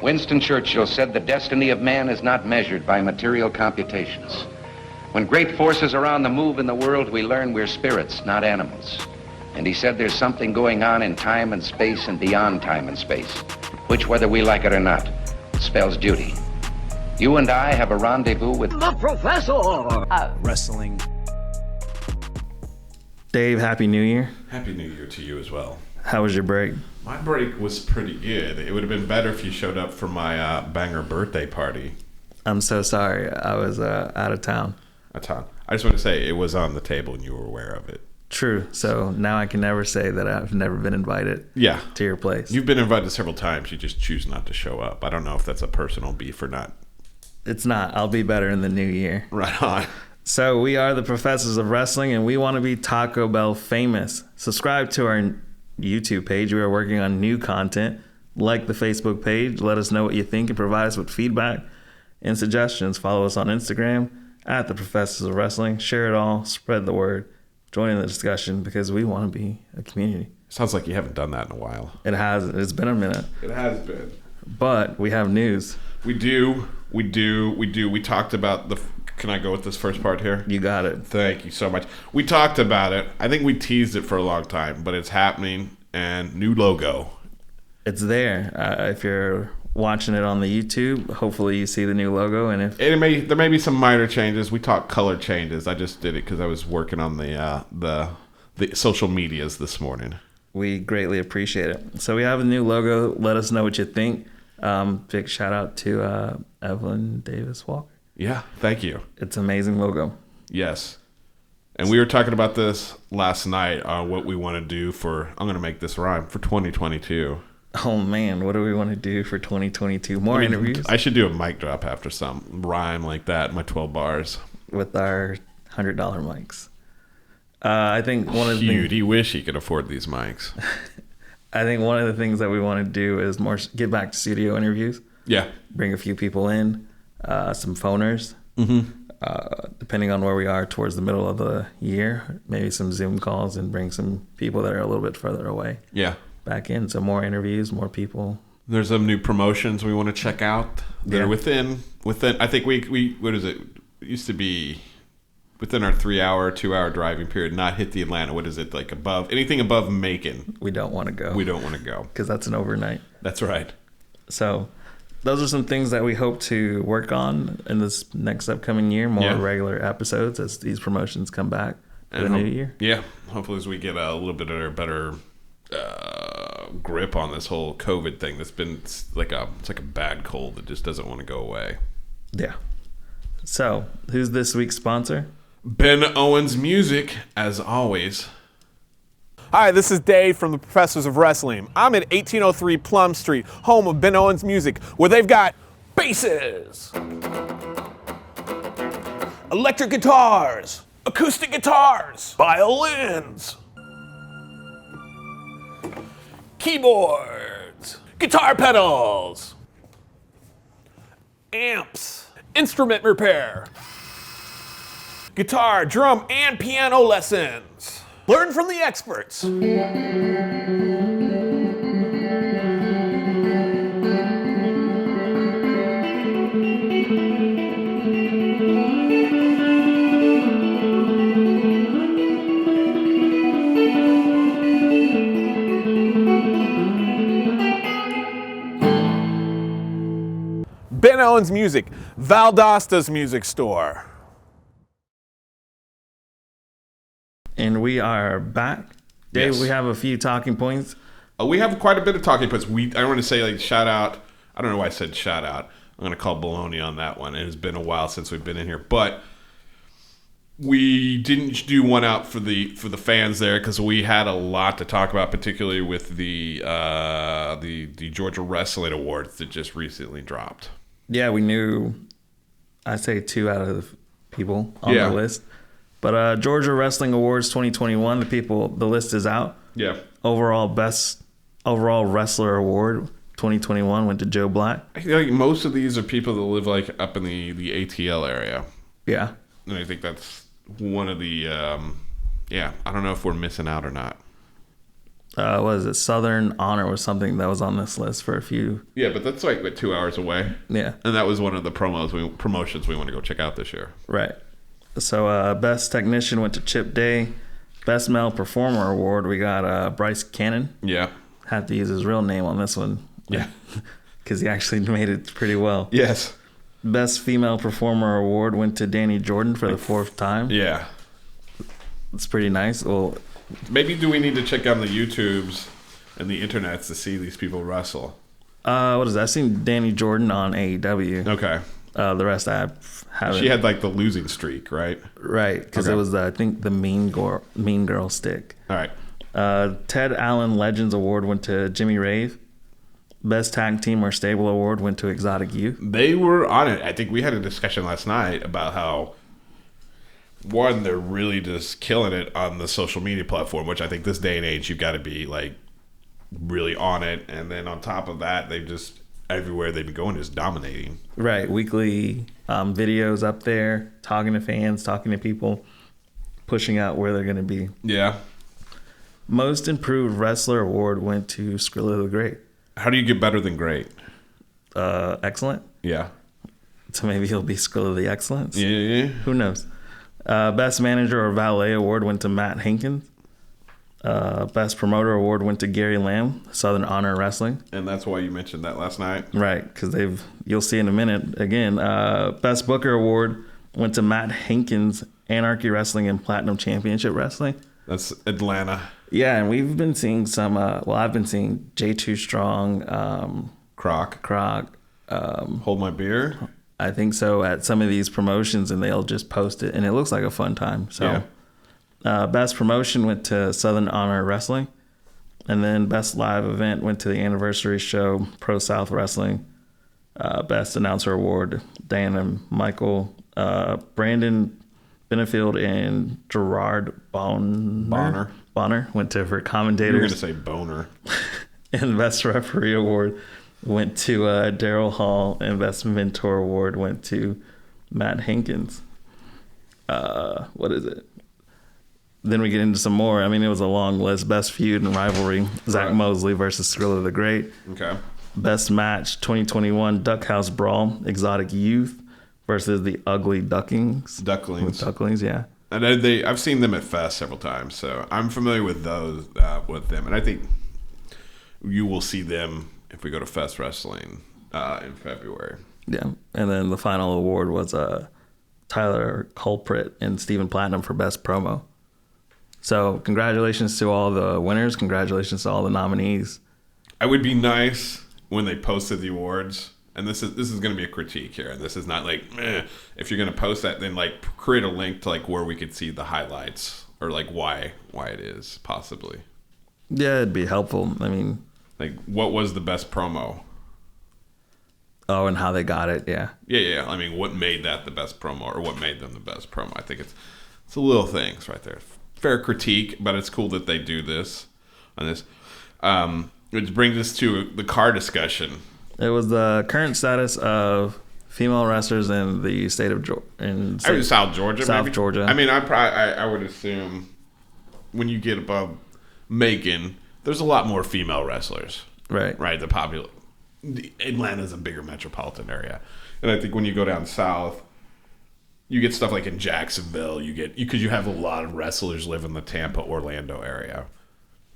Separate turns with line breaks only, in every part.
Winston Churchill said the destiny of man is not measured by material computations. When great forces are on the move in the world, we learn we're spirits, not animals. And he said there's something going on in time and space and beyond time and space, which, whether we like it or not, spells duty. You and I have a rendezvous with the professor.
Wrestling.
Dave, Happy New Year.
Happy New Year to you as well.
How was your break?
My break was pretty good. It would have been better if you showed up for my banger birthday party.
I'm so sorry. I was out of town.
I just want to say it was on the table and you were aware of it.
True. So now I can never say that I've never been invited to your place.
You've been invited several times. You just choose not to show up. I don't know if that's a personal beef or not.
It's not. I'll be better in the new year.
Right on.
So we are the Professors of Wrestling, and we want to be Taco Bell famous. Subscribe to our YouTube page. We are working on new content. Like the Facebook page. Let us know what you think and provide us with feedback and suggestions. Follow us on Instagram at the Professors of Wrestling. Share it all. Spread the word. Join in the discussion because we want to be a community.
Sounds like you haven't done that in a while.
It has. It's been a minute.
It has been.
But we have news.
We do. We talked about the... Can I go with this first part here?
You got it.
Thank you so much. We talked about it. I think we teased it for a long time, but it's happening. And new logo.
It's there. If you're watching it on the YouTube, hopefully you see the new logo. And if
there may be some minor changes. We talked color changes. I just did it because I was working on the social medias this morning.
We greatly appreciate it. So we have a new logo. Let us know what you think. Big shout out to Evelyn Davis Walker.
Yeah, thank you.
It's an amazing logo.
Yes. And we were talking about this last night, what we want to do I'm going to make this rhyme, for 2022.
Oh, man, what do we want to do for 2022? More interviews?
I should do a mic drop after some rhyme like that, my 12 bars.
With our $100 mics. I think one of the things...
He wish he could afford these mics.
I think one of the things that we want to do is get back to studio interviews.
Yeah.
Bring a few people in. Some phoners, depending on where we are towards the middle of the year, maybe some Zoom calls and bring some people that are a little bit further away.
Yeah.
Back in. So more interviews, more people.
There's some new promotions we want to check out. They're within, I think we what is it? It used to be within our 2-hour driving period, not hit the Atlanta. What is it? Like anything above Macon.
We don't want to go.
We don't want to go.
Because that's an overnight.
That's right.
So those are some things that we hope to work on in this next upcoming year, more regular episodes as these promotions come back for the new year.
Yeah, hopefully as we get a little bit of a better grip on this whole COVID thing that's been it's like a bad cold that just doesn't want to go away.
Yeah. So, who's this week's sponsor?
Ben Owens Music, as always.
Hi, this is Dave from the Professors of Wrestling. I'm at 1803 Plum Street, home of Ben Owens Music, where they've got basses, electric guitars, acoustic guitars, violins, keyboards, guitar pedals, amps, instrument repair, guitar, drum, and piano lessons. Learn from the experts. Ben Owens Music, Valdosta's music store.
And we are back. Dave,
Yes.
We have a few talking points.
We have quite a bit of talking points. I want to say shout out. I don't know why I said shout out. I'm going to call baloney on that one. It has been a while since we've been in here, but we didn't do one out for the fans there because we had a lot to talk about, particularly with the Georgia Wrestling Awards that just recently dropped.
Yeah, we knew, I'd say 2 out of the people on the list. But Georgia Wrestling Awards 2021, the list is out.
Yeah.
Best overall wrestler award 2021 went to Joe Black.
I feel like most of these are people that live up in the ATL area.
Yeah.
And I think that's one of the I don't know if we're missing out or not.
What is it? Southern Honor was something that was on this list for a few.
Yeah, but that's like what, 2 hours away.
Yeah.
And that was one of the promotions we want to go check out this year.
Right. So best technician went to Chip Day. Best male performer award, we got Bryce Cannon.
Yeah.
Had to use his real name on this one.
Yeah.
Because he actually made it pretty well.
Yes.
Best female performer award went to Danny Jordan for the 4th time.
Yeah.
It's pretty nice. Well,
maybe do we need to check on the YouTubes and the internets to see these people wrestle?
what is that? I've seen Danny Jordan on AEW.
Okay.
The rest I haven't.
She had like the losing streak, right?
Right, because
Okay.
it was, I think, the Mean Girl stick.
All right.
Ted Allen Legends Award went to Jimmy Rave. Best Tag Team or Stable Award went to Exotic Youth.
They were on it. I think we had a discussion last night about how, one, they're really just killing it on the social media platform, which I think this day and age, you've got to be like really on it. And then on top of that, they've just, everywhere they've been going is dominating.
Right, weekly videos up there, talking to fans, talking to people, pushing out where they're going to be.
Yeah.
Most Improved Wrestler Award went to Skrilla the Great.
How do you get better than great?
Excellent.
Yeah.
So maybe he'll be Skrilla the Excellence.
Yeah.
Who knows? Best Manager or Valet Award went to Matt Hankins. Best Promoter Award went to Gary Lamb, Southern Honor Wrestling.
And that's why you mentioned that last night.
Right, because you'll see in a minute again. Best Booker Award went to Matt Hankins, Anarchy Wrestling and Platinum Championship Wrestling.
That's Atlanta.
Yeah, and we've been seeing some. I've been seeing J2 Strong,
Croc. Hold my beer.
I think so, at some of these promotions, and they'll just post it, and it looks like a fun time. So, best promotion went to Southern Honor Wrestling, and then best live event went to the anniversary show, Pro South Wrestling. Best announcer award, Diana Michael, Brandon Benefield, and Gerard Bonner went to for commentators.
You were going to say boner.
And best referee award went to Daryl Hall, and best mentor award went to Matt Hankins. What is it? Then we get into some more. I mean, it was a long list. Best feud and rivalry, Zach Mosley versus Skrilla the Great.
Okay.
Best match, 2021 Duck House Brawl, Exotic Youth versus the Ugly Ducklings. Ducklings, yeah.
And I've seen them at Fest several times, so I'm familiar with those, with them. And I think you will see them if we go to Fest Wrestling in February.
Yeah. And then the final award was Tyler Culprit and Stephen Platinum for Best Promo. So congratulations to all the winners. Congratulations to all the nominees.
It would be nice when they posted the awards, and this is going to be a critique here, and this is not like, if you're going to post that, then like create a link to like where we could see the highlights or like why it is possibly.
Yeah, it'd be helpful. I mean,
like what was the best promo?
Oh, and how they got it, yeah.
Yeah. I mean, what made that the best promo, or what made them the best promo? I think it's the little things right there. Fair critique, but it's cool that they do this on this. Which brings us to the car discussion.
It was the current status of female wrestlers in the state of Georgia.
South Georgia.
South
maybe?
Georgia.
I mean, I would assume when you get above Macon, there's a lot more female wrestlers.
Right.
Right. Atlanta's a bigger metropolitan area, and I think when you go down south, you get stuff like in Jacksonville. Because you have a lot of wrestlers live in the Tampa, Orlando area.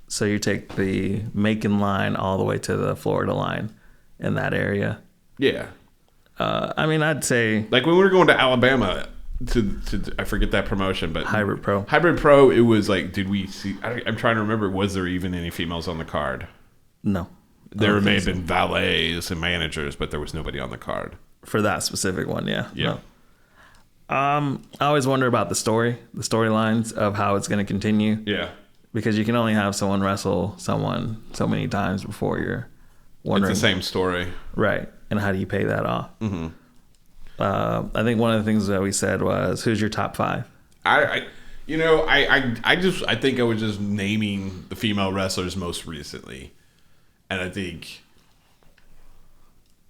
So you take the Macon line all the way to the Florida line in that area.
Yeah.
I mean, I'd say
Like when we were going to Alabama to I forget that promotion, but
Hybrid Pro.
Hybrid Pro, it was like, did we see? I'm trying to remember. Was there even any females on the card?
No.
There may have been valets and managers, but there was nobody on the card.
For that specific one, yeah.
Yeah.
No. I always wonder about the storylines of how it's going to continue.
Yeah.
Because you can only have someone wrestle someone so many times before you're wondering.
It's the same story.
Right. And how do you pay that off? Mm-hmm. I think one of the things that we said was, who's your top 5?
I think I was just naming the female wrestlers most recently. And I think,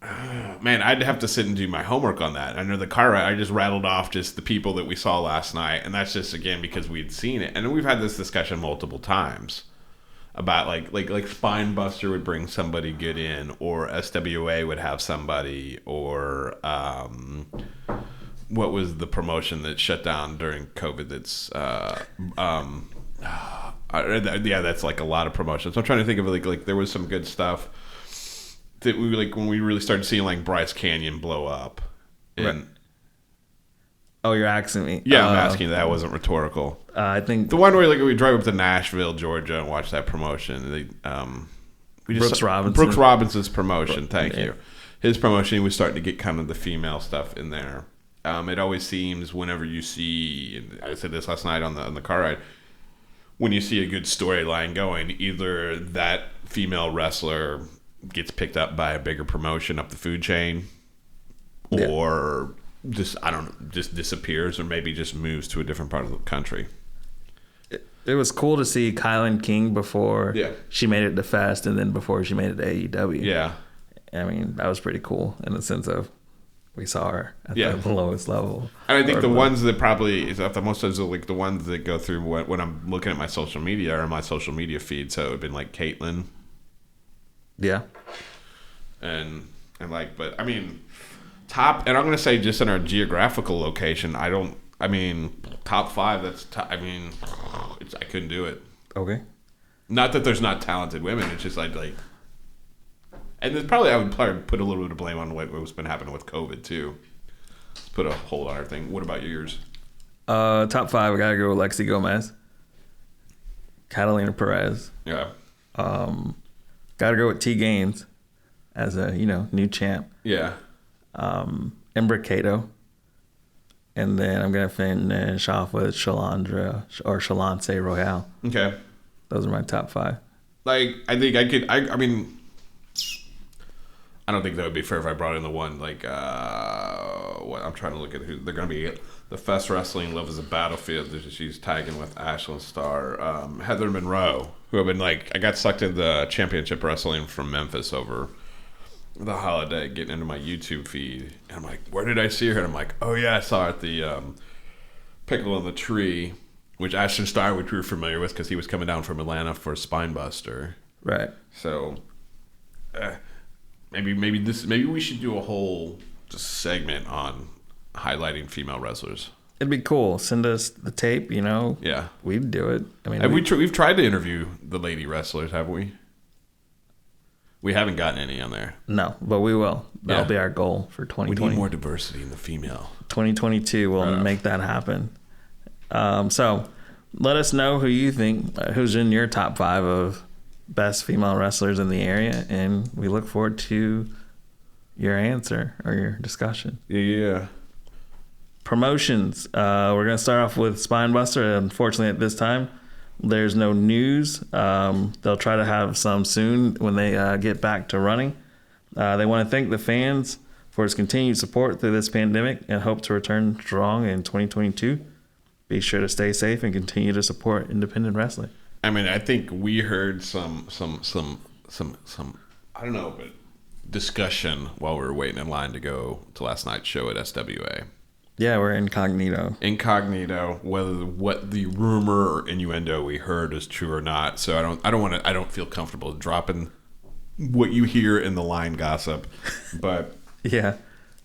man, I'd have to sit and do my homework on that. I know the car ride, I just rattled off just the people that we saw last night. And that's just, again, because we'd seen it. And we've had this discussion multiple times about like Spinebuster would bring somebody good in, or SWA would have somebody, or what was the promotion that shut down during COVID? That's yeah, that's like a lot of promotions. I'm trying to think of like there was some good stuff that we like when we really started seeing like Bryce Canyon blow up. And,
right. Oh, you're asking me?
Yeah, I'm asking. That wasn't rhetorical.
I think
the one where like we drove up to Nashville, Georgia, and watched that promotion.
Brooks Robinson.
Brooks Robinson's promotion. Thank you. His promotion was starting to get kind of the female stuff in there. It always seems whenever you see, and I said this last night on the car ride, when you see a good storyline going, either that female wrestler gets picked up by a bigger promotion up the food chain, or just disappears, or maybe just moves to a different part of the country.
It was cool to see Kylan King before she made it to Fest, and then before she made it to AEW.
Yeah.
I mean, that was pretty cool in the sense of we saw her at the lowest level.
And I think the ones that probably is the most of like the ones that go through when I'm looking at my social media or my social media feed. So it would have been like Caitlyn.
Yeah.
And like, but I mean, top, and I'm going to say just in our geographical location, top 5, I couldn't do it.
Okay.
Not that there's not talented women. It's just like, and then I would probably put a little bit of blame on what's been happening with COVID too. Let's put a hold on everything. What about yours?
Top 5, I got to go with Lexi Gomez. Catalina Perez.
Yeah.
Got to go with T Gaines as a, new champ.
Yeah.
Ember Cato. And then I'm going to finish off with Shalance Royale.
Okay.
Those are my top 5.
Like, I think I don't think that would be fair if I brought in the one, like, what I'm trying to look at who they're going to be. The Fest Wrestling Love is a Battlefield. She's tagging with Ashlyn Starr. Heather Monroe, who have been like, I got sucked into the championship wrestling from Memphis over the holiday, getting into my YouTube feed. And I'm like, where did I see her? And I'm like, oh yeah, I saw her at the Pickle in the Tree, which Ashlyn Starr, which we were familiar with because he was coming down from Atlanta for Spinebuster.
Right.
So, maybe we should do a whole just segment on highlighting female wrestlers.
It'd be cool. Send us the tape, Yeah. We'd do it. I mean,
we've tried to interview the lady wrestlers, have we? We haven't gotten any on there.
No, but we will. That'll be our goal for 2020.
We need more diversity in the female.
2022 will make that happen. So let us know who you think, who's in your top 5 of best female wrestlers in the area, and we look forward to your answer or your discussion.
Yeah.
Promotions. We're going to start off with Spinebuster. Unfortunately, at this time, there's no news. They'll try to have some soon when they get back to running. They want to thank the fans for his continued support through this pandemic and hope to return strong in 2022. Be sure to stay safe and continue to support independent wrestling.
I mean, I think we heard some I don't know, but discussion while we were waiting in line to go to last night's show at SWA.
Yeah, we're incognito.
Whether what the rumor or innuendo we heard is true or not. So I don't feel comfortable dropping what you hear in the line gossip. But
yeah.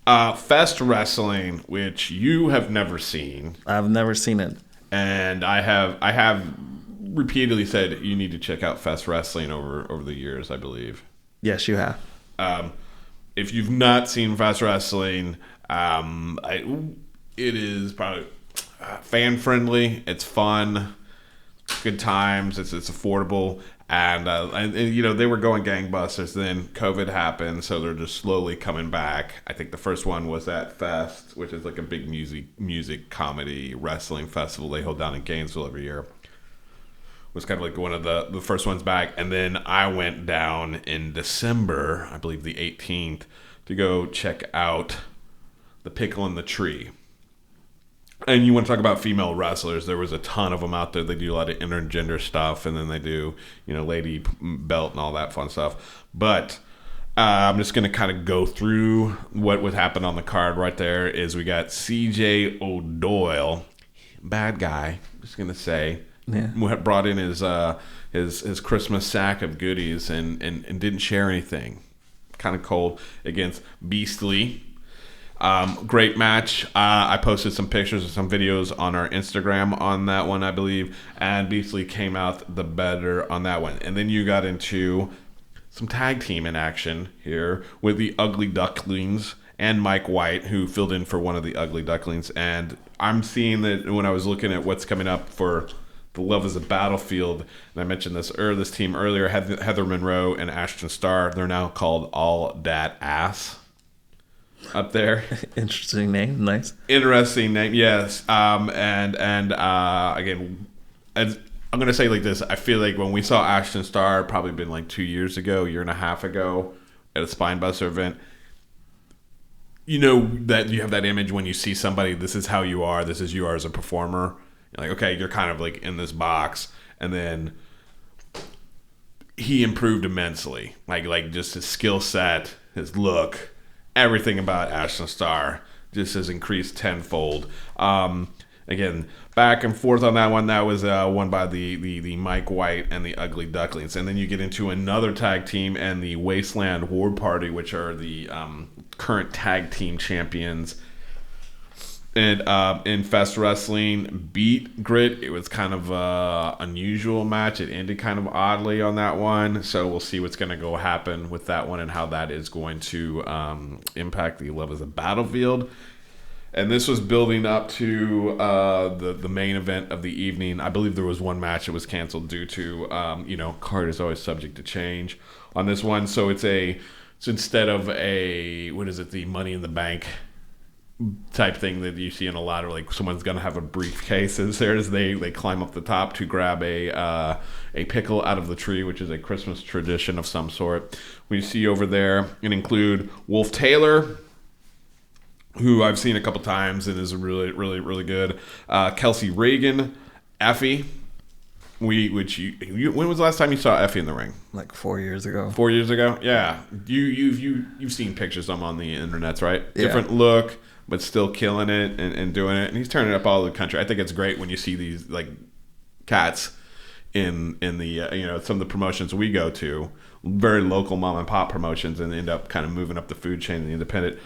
Fest Wrestling, which you have never seen.
I've never seen it.
And I have repeatedly said you need to check out Fest Wrestling over the years, I believe.
Yes, you have.
If you've not seen Fest Wrestling, it is probably fan friendly. It's fun, good times. It's affordable, and they were going gangbusters. Then COVID happened, so they're just slowly coming back. I think the first one was at Fest, which is like a big music comedy wrestling festival they hold down in Gainesville every year. Was kind of like one of the first ones back, and then I went down in December, I believe the 18th, to go check out the Pickle in the Tree. And you want to talk about female wrestlers, there was a ton of them out there. They do a lot of intergender stuff, and then they do, lady belt and all that fun stuff. But I'm just going to kind of go through what would happen on the card right there. Is we got CJ O'Doyle, bad guy, just going to say, brought in his Christmas sack of goodies and didn't share anything. Kind of cold against Beastly. Great match. I posted some pictures and some videos on our Instagram on that one, I believe, and Beastly came out the better on that one. And then you got into some tag team in action here with the Ugly Ducklings and Mike White, who filled in for one of the Ugly Ducklings. And I'm seeing that when I was looking at what's coming up for the Love is a Battlefield, and I mentioned this team earlier, Heather Monroe and Ashton Starr, they're now called All Dat Ass up there.
Interesting name. Nice.
Interesting name, yes. Again, I'm going to say like this. I feel like when we saw Ashton Starr, probably been like 2 years ago, year and a half ago, at a Spinebuster event, you know that you have that image when you see somebody, this is how you are, this is you are as a performer. You're like, okay, you're kind of like in this box. And then he improved immensely. Like just his skill set, his look, everything about Ashton Starr just has increased tenfold. Again, back and forth on that one. That was won by the Mike White and the Ugly Ducklings. And then you get into another tag team and the Wasteland War Party, which are the current tag team champions. And in Fest Wrestling beat Grit. It was kind of an unusual match. It ended kind of oddly on that one. So we'll see what's going to happen with that one and how that is going to impact the Love is a Battlefield. And this was building up to the main event of the evening. I believe there was one match that was canceled due to, card is always subject to change on this one. So it's instead of the Money in the Bank type thing that you see in a lot of, like, someone's gonna have a briefcase as they climb up the top to grab a pickle out of the tree, which is a Christmas tradition of some sort. We see over there and include Wolf Taylor, who I've seen a couple times and is really, really, really good. Kelsey Reagan, Effie. When was the last time you saw Effie in the ring?
Like 4 years ago.
4 years ago, yeah. You've seen pictures of him on the internets, right?
Yeah.
Different look, but still killing it and doing it. And he's turning up all over the country. I think it's great when you see these like cats in the some of the promotions we go to, very local mom and pop promotions, and end up kind of moving up the food chain in the independent.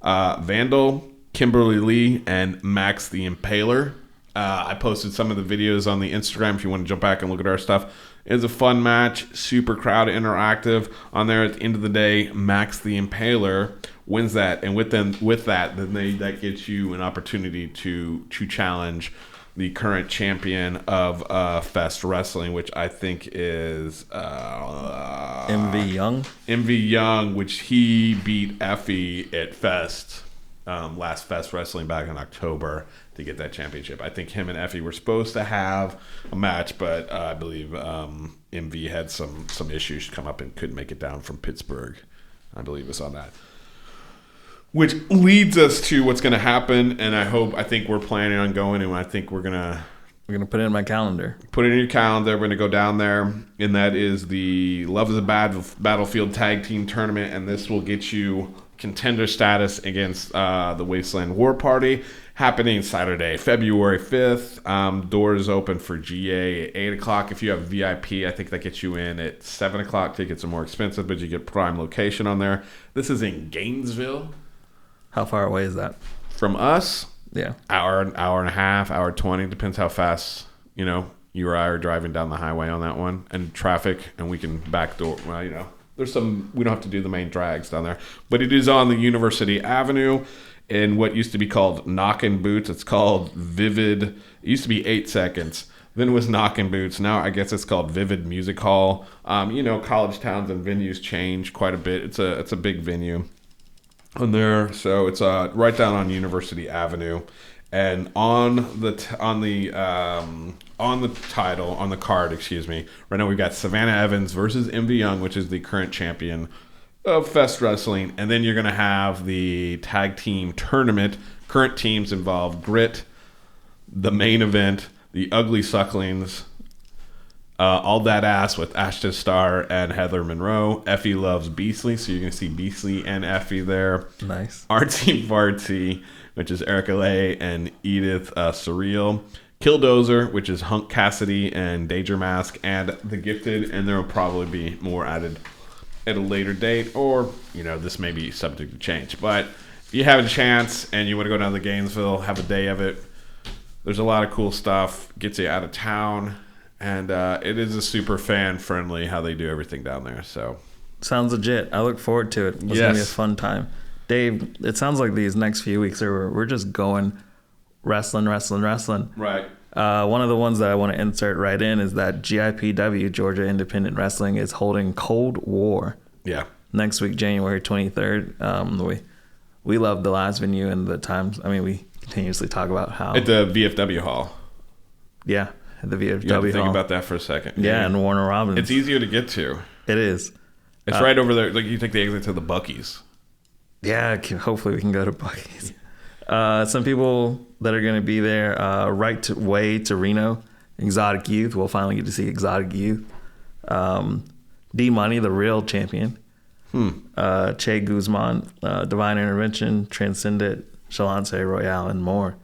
Vandal, Kimberly Lee, and Max the Impaler. I posted some of the videos on the Instagram if you want to jump back and look at our stuff. It was a fun match, super crowd interactive on there. At the end of the day, Max the Impaler wins that, and that gets you an opportunity to challenge the current champion of Fest Wrestling, which I think is
MV Young.
MV Young, which he beat Effie at Fest, last Fest Wrestling back in October to get that championship. I think him and Effie were supposed to have a match, but I believe MV had some issues come up and couldn't make it down from Pittsburgh. I believe it's on that. Which leads us to what's going to happen, and I think we're planning on going, and I think we're gonna
put it in my calendar.
Put it in your calendar. We're gonna go down there, and that is the Love is a Battlefield Tag Team Tournament, and this will get you contender status against the Wasteland War Party, happening Saturday, February 5th. Doors open for GA at 8 o'clock. If you have VIP, I think that gets you in at 7 o'clock. Tickets are more expensive, but you get prime location on there. This is in Gainesville.
How far away is that?
From us?
Yeah.
Hour and a half, hour 20. Depends how fast, you or I are driving down the highway on that one. And traffic, and we can backdoor. Well, there's some, we don't have to do the main drags down there. But it is on the University Avenue in what used to be called Knockin' Boots. It's called Vivid. It used to be 8 Seconds. Then it was Knockin' Boots. Now I guess it's called Vivid Music Hall. College towns and venues change quite a bit. It's a big venue on there. So it's right down on University Avenue. And on the card, right now we've got Savannah Evans versus MV Young, which is the current champion of Fest Wrestling. And then you're going to have the tag team tournament. Current teams involve Grit, the main event, the Ugly Sucklings, All That Ass with Ashton Starr and Heather Monroe. Effie loves Beastly, so you're going to see Beastly and Effie there.
Nice.
Artsy Fartsy, which is Erica Lay and Edith Surreal. Killdozer, which is Hunk Cassidy and Danger Mask, and The Gifted, and there will probably be more added at a later date, or, this may be subject to change. But if you have a chance and you want to go down to Gainesville, have a day of it, there's a lot of cool stuff, gets you out of town, and it is a super fan-friendly how they do everything down there. So
sounds legit. I look forward to it. It's going to be a fun time. Dave, it sounds like these next few weeks we're just going wrestling.
Right.
One of the ones that I want to insert right in is that GIPW, Georgia Independent Wrestling, is holding Cold War.
Yeah.
Next week, January 23rd. We love the last venue and the times. I mean, we continuously talk about how
at the VFW Hall.
Yeah, at the VFW
you have to
Hall.
think about that for a second.
Yeah, and Warner Robins.
It's easier to get to.
It is.
It's right over there. Like you take the exit to the Buc-ee's.
Yeah, hopefully we can go to Buc-ee's. Some people that are going to be there, Right Way to Reno, Exotic Youth. We'll finally get to see Exotic Youth. D-Money, the real champion. Che Guzman, Divine Intervention, Transcendent, Shalance Royale, and more.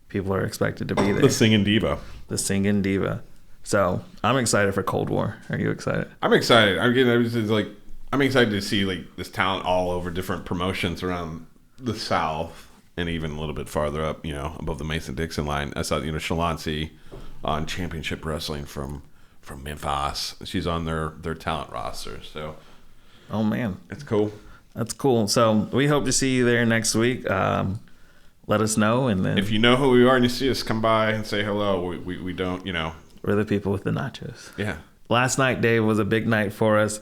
People are expected to be there.
The Singing Diva.
So I'm excited for Cold War. Are you excited?
I'm excited. I'm excited to see this talent all over different promotions around the South and even a little bit farther up, above the Mason-Dixon line. I saw, Shalance on Championship Wrestling from Memphis. She's on their talent roster. So,
oh man,
it's cool.
That's cool. So we hope to see you there next week. Let us know, and then
if you know who we are and you see us, come by and say hello. We don't,
We're the people with the nachos.
Yeah.
Last night, Dave, was a big night for us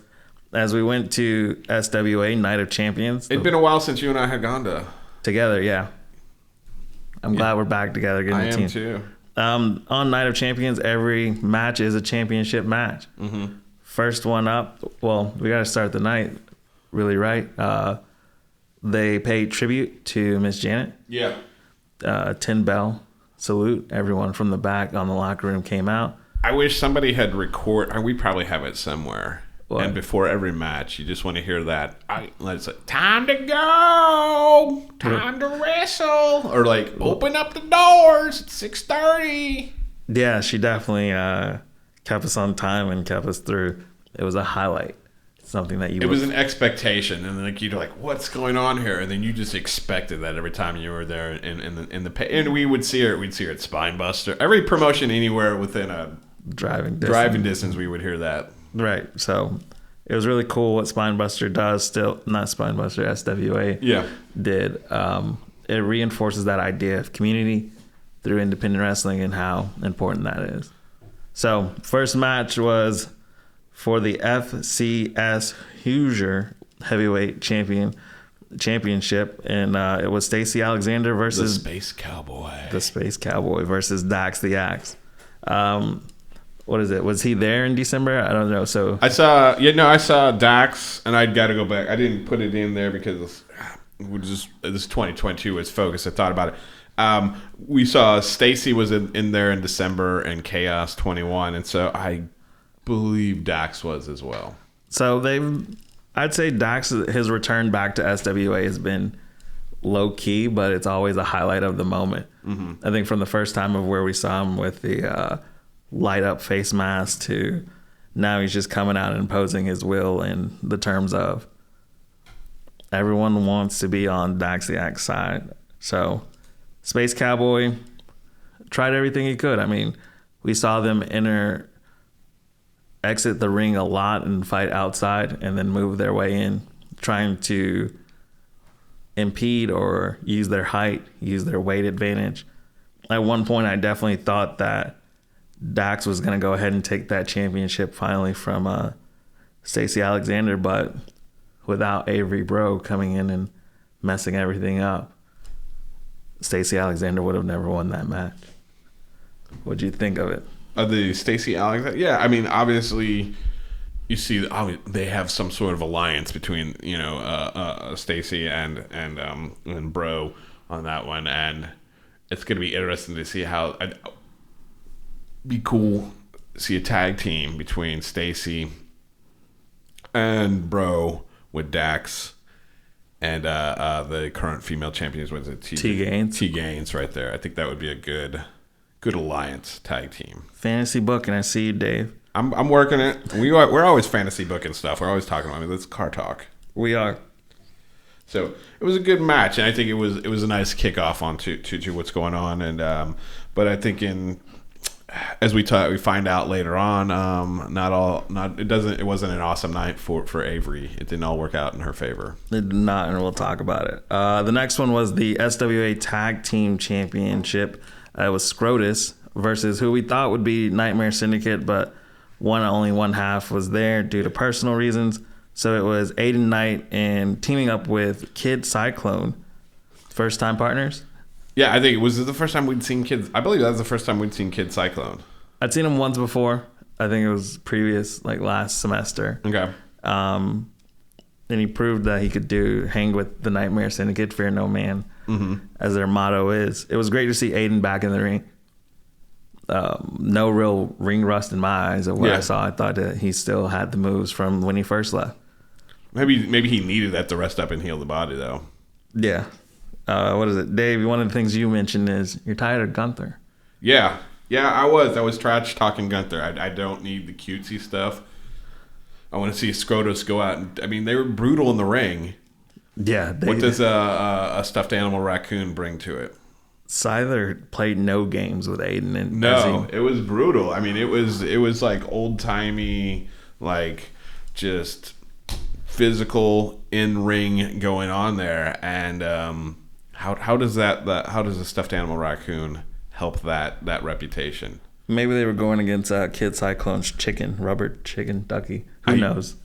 as we went to SWA Night of Champions.
It'd been a while since you and I had gone to
together. Yeah. I'm glad we're back together. Getting the team.
Too.
On Night of Champions, every match is a championship match.
Mm-hmm.
First one up. Well, we got to start the night really right. They paid tribute to Miss Janet.
Yeah.
10 bell salute. Everyone from the back on the locker room came out.
I wish somebody had we probably have it somewhere.
What?
And before every match, you just want to hear that. It's like, time to go, time to wrestle, or open up the doors. It's 6:30.
Yeah, she definitely kept us on time and kept us through. It was a highlight. Something that
It was an expectation, and you're like, what's going on here? And then you just expected that every time you were there, and we would see her. We'd see her at Spinebuster. Every promotion anywhere within a driving distance, we would hear that.
Right. So it was really cool what Spinebuster does. Still not Spinebuster, SWA.
Yeah.
Did it reinforces that idea of community through independent wrestling and how important that is. So first match was for the FCS Hoosier Heavyweight Championship, and it was Stacey Alexander versus
the
Space Cowboy versus Dax the Axe. What is it? Was he there in December? I don't know. So
I saw Dax, and I'd got to go back. I didn't put it in there because this 2022 was focused. I thought about it. We saw Stacey was in there in December and Chaos 21, and so I believe Dax was as well.
So I'd say Dax, his return back to SWA has been low key, but it's always a highlight of the moment. Mm-hmm. I think from the first time of where we saw him with the light up face mask to now he's just coming out and imposing his will in the terms of everyone wants to be on Dax the Axe side. So Space Cowboy tried everything he could. I mean, we saw them exit the ring a lot and fight outside and then move their way in, trying to impede or use their height, use their weight advantage. At one point, I definitely thought that Dax was going to go ahead and take that championship finally from Stacey Alexander, but without Avery Bro coming in and messing everything up, Stacey Alexander would have never won that match. What'd you think of it?
The Stacey Alexander, yeah. I mean, obviously, you see they have some sort of alliance between Stacey and Bro on that one, and it's going to be interesting to see how. Be cool to see a tag team between Stacey and Bro with Dax and the current female champions. Was it
T Gaines?
T Gaines, right there. I think that would be a good good alliance tag team.
Fantasy booking. I see you, Dave.
I'm working it. We're always fantasy booking stuff. We're always talking about it. That's car talk.
We are.
So it was a good match, and I think it was a nice kickoff on to what's going on. And but I think as we find out later on, it wasn't an awesome night for Avery. It didn't all work out in her favor.
It did not, and we'll talk about it. The next one was the SWA Tag Team Championship. It was Scrotus versus who we thought would be Nightmare Syndicate, but only one half was there due to personal reasons. So it was Aiden Knight and teaming up with Kid Cyclone. First time partners?
Yeah, I think it was the first time we'd seen Kids. I believe that was the first time we'd seen Kid Cyclone.
I'd seen him once before. I think it was previous, like last semester.
Okay.
And he proved that he could hang with the Nightmare Syndicate, fear no man, as their motto is. It was great to see Aiden back in the ring. No real ring rust in my eyes of what I saw. I thought that he still had the moves from when he first left.
Maybe he needed that to rest up and heal the body, though.
Yeah. What is it, Dave? One of the things you mentioned is you're tired of Gunther.
Yeah, I was trash talking Gunther. I don't need the cutesy stuff. I want to see Scrotus go out and they were brutal in the ring.
Yeah.
What does a stuffed animal raccoon bring to it?
Scyther played no games with Aiden. And
no, it was brutal. It was like old timey, like just physical in ring going on there. And how does a stuffed animal raccoon help that reputation?
Maybe they were going against Kid Cyclone's rubber chicken ducky. Who knows?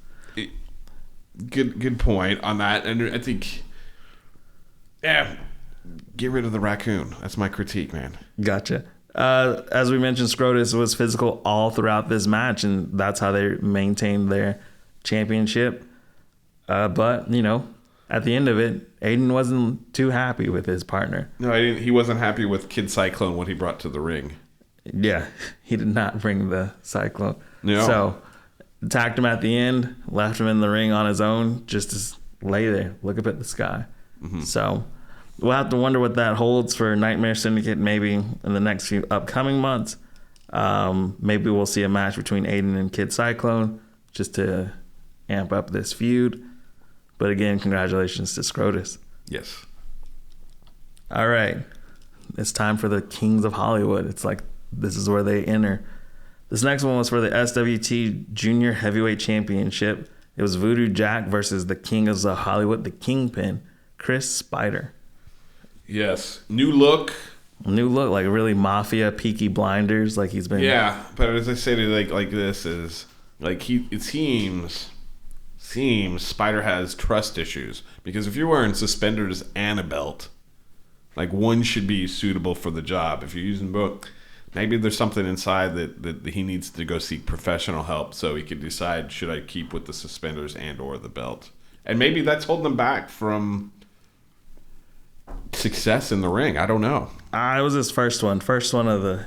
Good point on that. And I think, get rid of the raccoon. That's my critique, man.
Gotcha. As we mentioned, Scrotus was physical all throughout this match, and that's how they maintained their championship. But, at the end of it, Aiden wasn't too happy with his partner.
No, he wasn't happy with Kid Cyclone, what he brought to the ring.
Yeah, he did not bring the Cyclone.
No.
So, attacked him at the end, left him in the ring on his own, just to lay there, look up at the sky. Mm-hmm. So, we'll have to wonder what that holds for Nightmare Syndicate maybe in the next few upcoming months. Maybe we'll see a match between Aiden and Kid Cyclone just to amp up this feud. But again, congratulations to Scrotus.
Yes.
All right. It's time for the Kings of Hollywood. It's like this is where they enter. This next one was for the SWT Junior Heavyweight Championship. It was Voodoo Jack versus the King of Hollywood, the Kingpin, Chris Spider.
Yes. New look,
like really mafia, Peaky Blinders, like he's been.
Yeah, but as I say to like this is like it seems Spider has trust issues, because if you're wearing suspenders and a belt, like one should be suitable for the job. If you're using both, maybe there's something inside that he needs to go seek professional help so he can decide, should I keep with the suspenders and or the belt? And maybe that's holding him back from success in the ring. I don't know.
It was his first one of the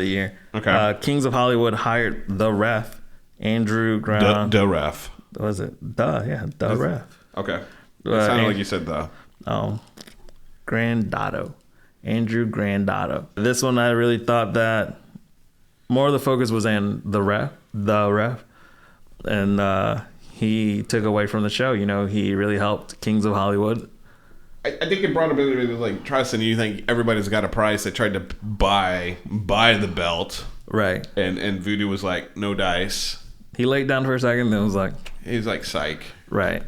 year.
Okay.
Kings of Hollywood hired the ref, Andrew Graham.
The ref.
Was it? The ref.
Okay. It sounded like you said the.
Oh, Grandotto. Andrew Grandotto. This one, I really thought that more of the focus was in the ref, and he took away from the show. He really helped Kings of Hollywood.
I think it brought a bit of like trust, and you think everybody's got a price. They tried to buy the belt,
right?
And Voodoo was like, no dice.
He laid down for a second, then was like,
he's like, psych.
Right.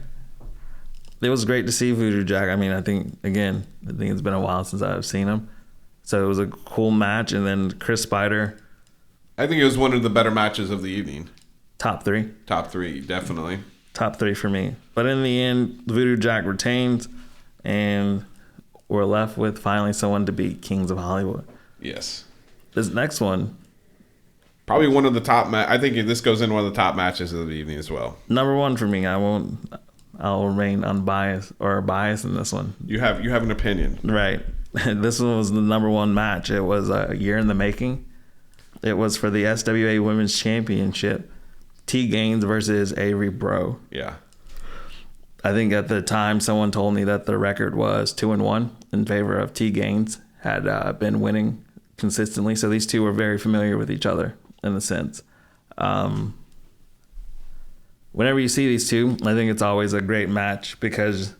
It was great to see Voodoo Jack. I think it's been a while since I've seen him. So it was a cool match. And then Chris Spider.
I think it was one of the better matches of the evening.
Top three,
definitely.
Top three for me. But in the end, Voodoo Jack retains, and we're left with finally someone to beat Kings of Hollywood.
Yes.
This next one.
Probably one of the top I think this goes in one of the top matches of the evening as well.
Number one for me. I'll remain unbiased or biased in this one.
You have an opinion.
Right. This one was the number one match. It was a year in the making. It was for the SWA Women's Championship. T Gaines versus Avery Bro.
Yeah.
I think at the time someone told me that the record was 2-1 in favor of T Gaines. Had been winning consistently. So these two were very familiar with each other in a sense. Whenever you see these two, I think it's always a great match because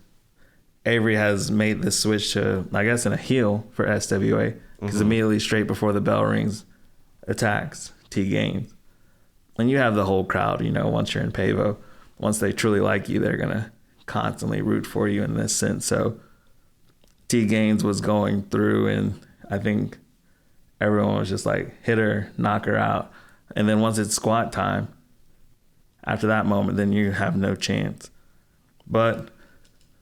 Avery has made this switch to, I guess, in a heel for SWA because immediately straight before the bell rings, attacks T Gaines. And you have the whole crowd, once you're in Pavo, once they truly like you, they're going to constantly root for you in this sense. So T Gaines was going through, and I think everyone was just like, hit her, knock her out. And then once it's squat time, after that moment, then you have no chance. But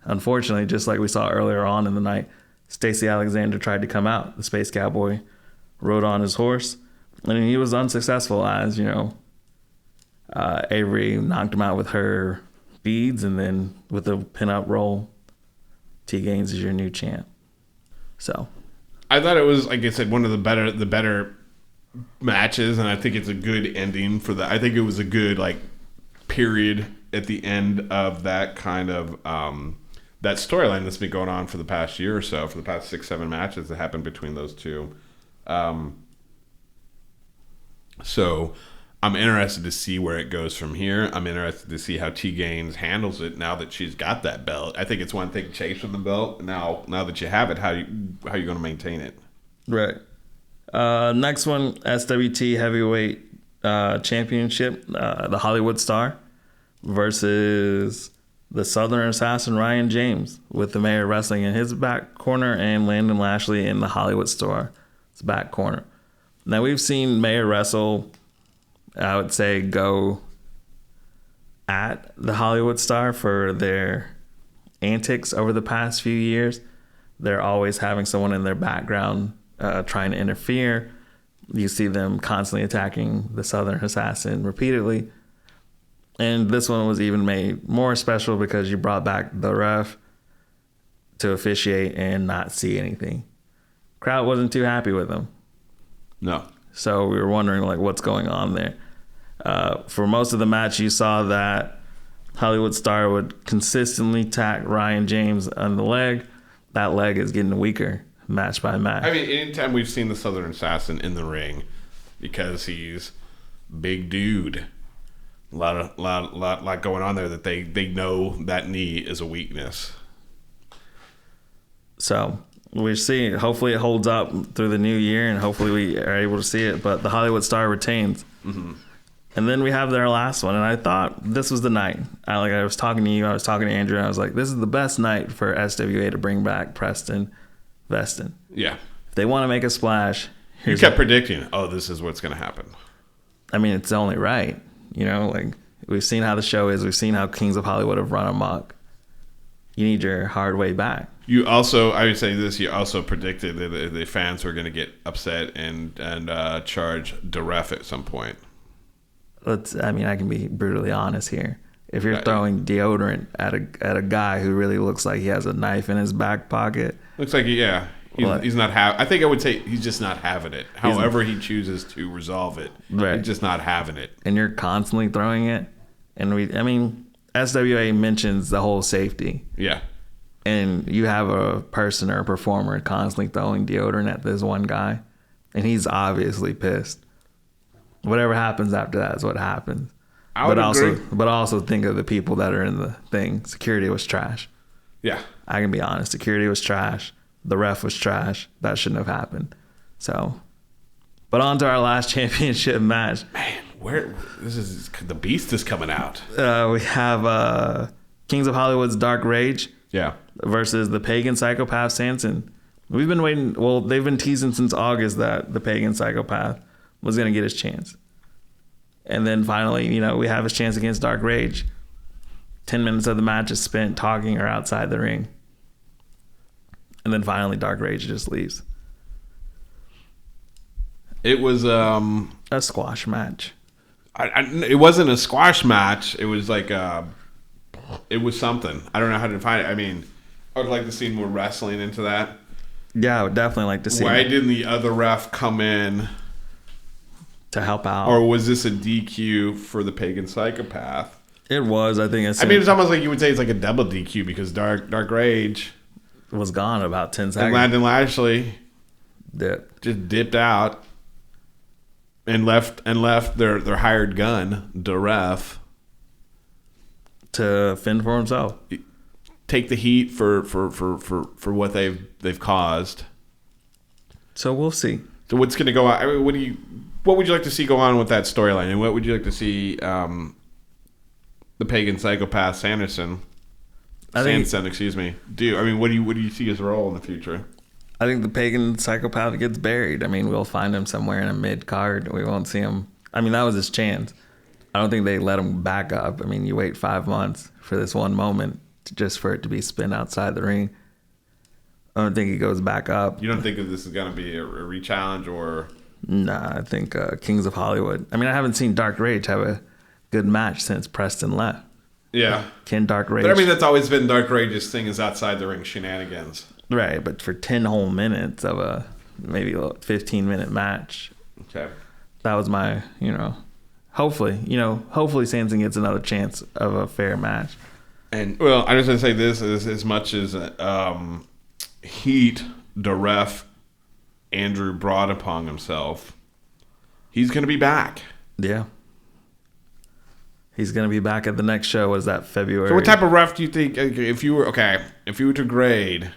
unfortunately, just like we saw earlier on in the night, Stacey Alexander tried to come out. The Space Cowboy rode on his horse, and he was unsuccessful as, Avery knocked him out with her beads, and then with a pin-up roll, T Gaines is your new champ. So
I thought it was, like I said, one of the better matches, and I think it's a good ending for that. I think it was a good period at the end of that kind of that storyline that's been going on for the past year or so, for the past 6-7 matches that happened between those two. So I'm interested to see where it goes from here. I'm interested to see how T Gaines handles it now that she's got that belt. I think it's one thing chasing the belt. Now that you have it, how you going to maintain it?
Right. Next one, SWT Heavyweight Championship, the Hollywood Star versus the Southern Assassin Ryan James with the Mayor Wrestling in his back corner and Landon Lashley in the Hollywood Star's back corner. Now we've seen Mayor wrestle, I would say, go at the Hollywood Star for their antics over the past few years. They're always having someone in their background trying to interfere. You see them constantly attacking the Southern Assassin repeatedly. And this one was even made more special because you brought back the ref to officiate and not see anything. Crowd wasn't too happy with him.
No.
So we were wondering what's going on there. For most of the match, you saw that Hollywood Star would consistently attack Ryan James on the leg. That leg is getting weaker match by match.
I mean, anytime we've seen the Southern Assassin in the ring, because he's big dude, a lot going on there that they know that knee is a weakness.
So we're seeing, hopefully it holds up through the new year, and hopefully we are able to see it. But the Hollywood Star retains. Mm-hmm. And then we have their last one, and I thought this was the night. I was talking to you, I was talking to Andrew, and I was like, this is the best night for SWA to bring back Preston Veston.
Yeah.
If they want to make a splash,
you kept predicting, this is what's going to happen.
I mean, it's only right. We've seen how the show is. We've seen how Kings of Hollywood have run amok. You need your hard way back.
You also, I would say this, you also predicted that the fans were going to get upset and charge the ref at some point.
I can be brutally honest here. If you're throwing deodorant at a guy who really looks like he has a knife in his back pocket.
Looks like, he's not I think I would say he's just not having it. However he chooses to resolve it. Right. He's just not having it.
And you're constantly throwing it. And SWA mentions the whole safety.
Yeah.
And you have a person or a performer constantly throwing deodorant at this one guy. And he's obviously pissed. Whatever happens after that is what happens. But also think of the people that are in the thing. Security was trash.
Yeah.
I can be honest. Security was trash. The ref was trash. That shouldn't have happened. So, but on to our last championship match.
Man, the beast is coming out.
We have Kings of Hollywood's Dark Rage.
Yeah.
Versus the Pagan Psychopath Sanson. We've been waiting. Well, they've been teasing since August that the Pagan Psychopath was going to get his chance. And then finally, we have his chance against Dark Rage. 10 minutes of the match is spent talking or outside the ring. And then finally, Dark Rage just leaves.
It was
a squash match.
It wasn't a squash match. It was it was something. I don't know how to define it. I mean, I would like to see more wrestling into that.
Yeah, I would definitely like to see.
Why didn't the other ref come in
to help out?
Or was this a DQ for the Pagan Psychopath?
It was. I think.
It's almost like you would say it's like a double DQ because Dark Rage
was gone about 10 seconds.
And Landon Lashley
That
dipped out and left their hired gun, the ref,
to fend for himself.
take the heat for what they've caused.
So we'll see.
So what's going to go on? I mean, what would you like to see go on with that storyline, and what would you like to see the pagan psychopath Sanderson, excuse me, do? I mean, what do you see his role in the future?
I think the pagan psychopath gets buried. I mean, we'll find him somewhere in a mid-card. We won't see him. I mean, that was his chance. I don't think they let him back up. I mean, you wait 5 months for this one moment just for it to be spin outside the ring. I don't think he goes back up.
You don't think that this is going to be a re-challenge or?
Nah, I think Kings of Hollywood. I mean, I haven't seen Dark Rage have a good match since Preston left.
Yeah.
Can Dark Rage?
But I mean, that's always been Dark Rage's thing, is outside the ring shenanigans.
Right, but for 10 whole minutes of a maybe 15-minute match.
Okay.
That was my, hopefully Sanson gets another chance of a fair match.
And, well, I just want to say this, as much as heat the ref Andrew brought upon himself, he's going to be back.
Yeah. He's going to be back at the next show. What is that, February?
So what type of ref do you think, if you were to grade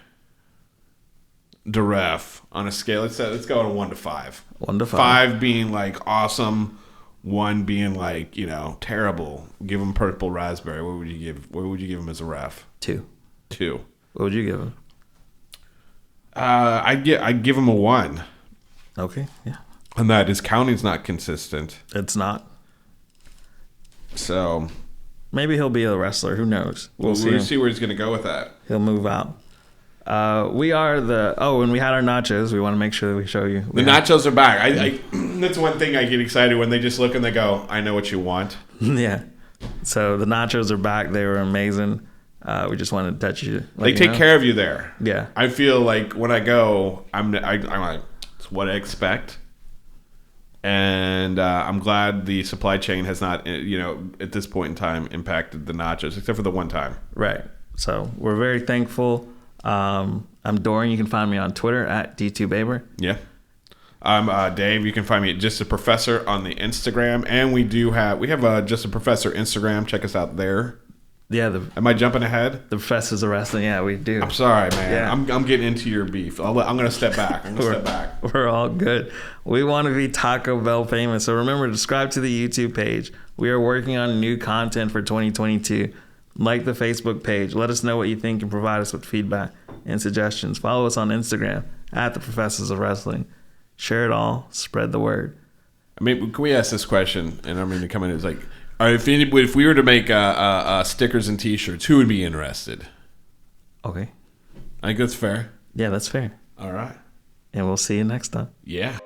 the ref on a scale, let's go on a 1 to 5.
1 to 5.
5 being like awesome, 1 being like, terrible. Give him purple raspberry. What would you give him as a ref?
2.
2.
What would you give him?
I'd give him a 1.
Okay, yeah.
And that his counting's not consistent.
It's not.
So
maybe he'll be a wrestler. Who knows?
We'll see where he's going to go with that.
He'll move out. We are when we had our nachos, we want to make sure that we show you.
The nachos are back. I that's one thing I get excited when they just look and they go, I know what you want.
Yeah. So the nachos are back. They were amazing. We just wanted to touch you.
They take care of you there.
Yeah.
I feel like when I go, I'm like, it's what I expect. And I'm glad the supply chain has not, at this point in time, impacted the nachos, except for the one time.
Right. So we're very thankful. I'm Dorrian. You can find me on Twitter at D2Baber.
Yeah. I'm Dave. You can find me at Just a Professor on the Instagram. And we have a Just a Professor Instagram. Check us out there.
Yeah.
Am I jumping ahead?
The Professors of Wrestling. Yeah, we do.
I'm sorry, man.
Yeah.
I'm getting into your beef. I'm going to step back.
We're all good. We want to be Taco Bell famous. So remember, subscribe to the YouTube page. We are working on new content for 2022. Like the Facebook page. Let us know what you think and provide us with feedback and suggestions. Follow us on Instagram at Theprofessors of Wrestling. Share it all. Spread the word.
I mean, can we ask this question? And I mean, to come in, it's like, if we were to make stickers and T-shirts, who would be interested?
Okay.
I think that's fair.
Yeah, that's fair.
All right.
And we'll see you next time.
Yeah.